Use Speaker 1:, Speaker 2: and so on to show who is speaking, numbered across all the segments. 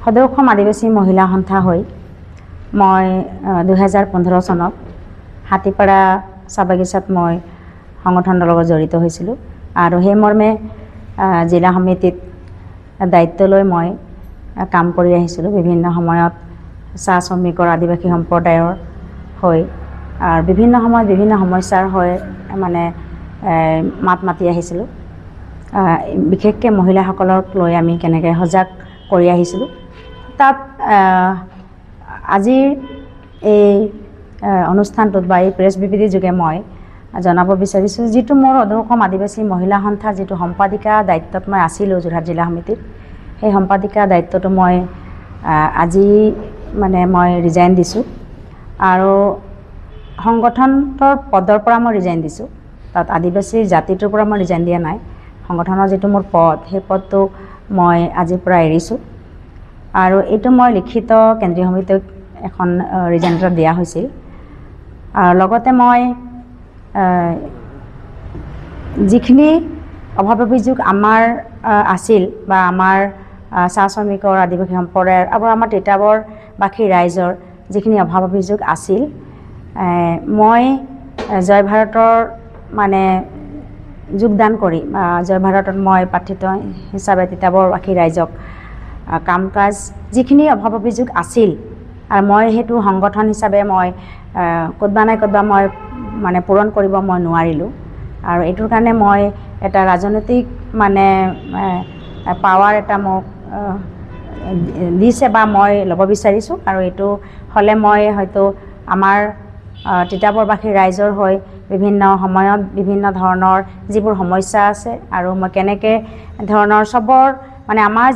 Speaker 1: সদৌ অসম আদিবাসী মহিলা সন্থা হৈ মই 2015 চনত হাতীপাৰা চাহ-বাগিচাত মই সংগঠনৰ লগত জড়িত হৈছিলোঁ আৰু সেই মৰ্মে জিলা সমিতিত দায়িত্ব লৈ মই কাম কৰি আহিছিলোঁ। বিভিন্ন সময়ত চাহ শ্ৰমিকৰ আদিবাসী সম্প্ৰদায়ৰ হৈ আৰু বিভিন্ন সময়ত বিভিন্ন সমস্যাৰ হৈ মানে মাত মাতি আহিছিলোঁ। বিশেষকৈ মহিলাসকলক লৈ আমি কেনেকৈ সজাগ কৰি আহিছিলোঁ। তাত আজিৰ এই অনুষ্ঠানটোত বা এই প্ৰেছ বিবৃতিৰ যোগে মই জনাব বিচাৰিছোঁ, যিটো মোৰ সদৌ অসম আদিবাসী মহিলা সন্থাৰ যিটো সম্পাদিকা দায়িত্বত মই আছিলোঁ যোৰহাট জিলা সমিতিত, সেই সম্পাদিকা দায়িত্বটো মই আজি মানে মই ৰিজাইন দিছোঁ আৰু সংগঠনৰ পদৰ পৰা মই ৰিজাইন দিছোঁ। তাত আদিবাসী জাতিটোৰ পৰা মই ৰিজাইন দিয়া নাই। সংগঠনৰ যিটো মোৰ পদ, সেই পদটো মই আজিৰ পৰা এৰিছোঁ আৰু এইটো মই লিখিত কেন্দ্ৰীয় সমিতিক এখন ৰিজাইন লেটাৰ দিয়া হৈছিল। আৰু লগতে মই যিখিনি অভাৱ অভিযোগ আমাৰ আছিল বা আমাৰ চাহ শ্ৰমিকৰ আদিবাসী সম্প্ৰদায়ৰ আৰু আমাৰ তিতাবৰবাসী ৰাইজৰ যিখিনি অভাৱ অভিযোগ আছিল, মই জয় ভাৰতৰ মানে যোগদান কৰি জয় ভাৰতত মই প্ৰাৰ্থিত হিচাপে তিতাবৰবাসী ৰাইজক কাম কাজ যিখিনি অভাৱ অভিযোগ আছিল আৰু মই সেইটো সংগঠন হিচাপে মই ক'তবা নাই ক'তবা মই মানে পূৰণ কৰিব মই নোৱাৰিলোঁ। আৰু এইটোৰ কাৰণে মই এটা ৰাজনৈতিক মানে পাৱাৰ এটা মোক দিছে বা মই ল'ব বিচাৰিছোঁ আৰু এইটো হ'লে মই হয়তো আমাৰ তিতাবৰবাসী ৰাইজৰ হৈ বিভিন্ন সময়ত বিভিন্ন ধৰণৰ যিবোৰ সমস্যা আছে আৰু মই কেনেকৈ ধৰণৰ চবৰ মানে আমাৰ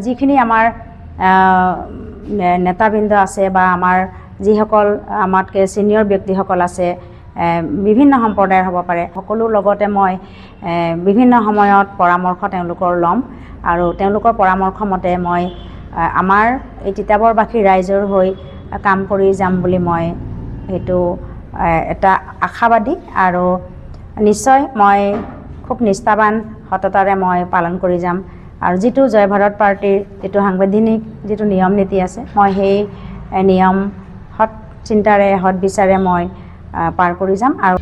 Speaker 1: যিখিনি আমাৰ নেতাবৃন্দ আছে বা আমাৰ যিসকল আমাতকৈ ছিনিয়ৰ ব্যক্তিসকল আছে, বিভিন্ন সম্প্ৰদায়ৰ হ'ব পাৰে, সকলোৰ লগতে মই বিভিন্ন সময়ত পৰামৰ্শ তেওঁলোকৰ ল'ম আৰু তেওঁলোকৰ পৰামৰ্শ মতে মই আমাৰ এই তিতাবৰবাসী ৰাইজৰ হৈ কাম কৰি যাম বুলি মই সেইটো এটা আশাবাদী আৰু নিশ্চয় মই খুব নিষ্ঠাবান সততাৰে মই পালন কৰি যাম। আৰু যিটো জয় ভাৰত পাৰ্টীৰ যিটো সাংবিধানিক যিটো নিয়ম নীতি আছে, মই সেই নিয়ম সৎ চিন্তাৰে সৎ বিচাৰে মই পাৰ কৰি যাম। আৰু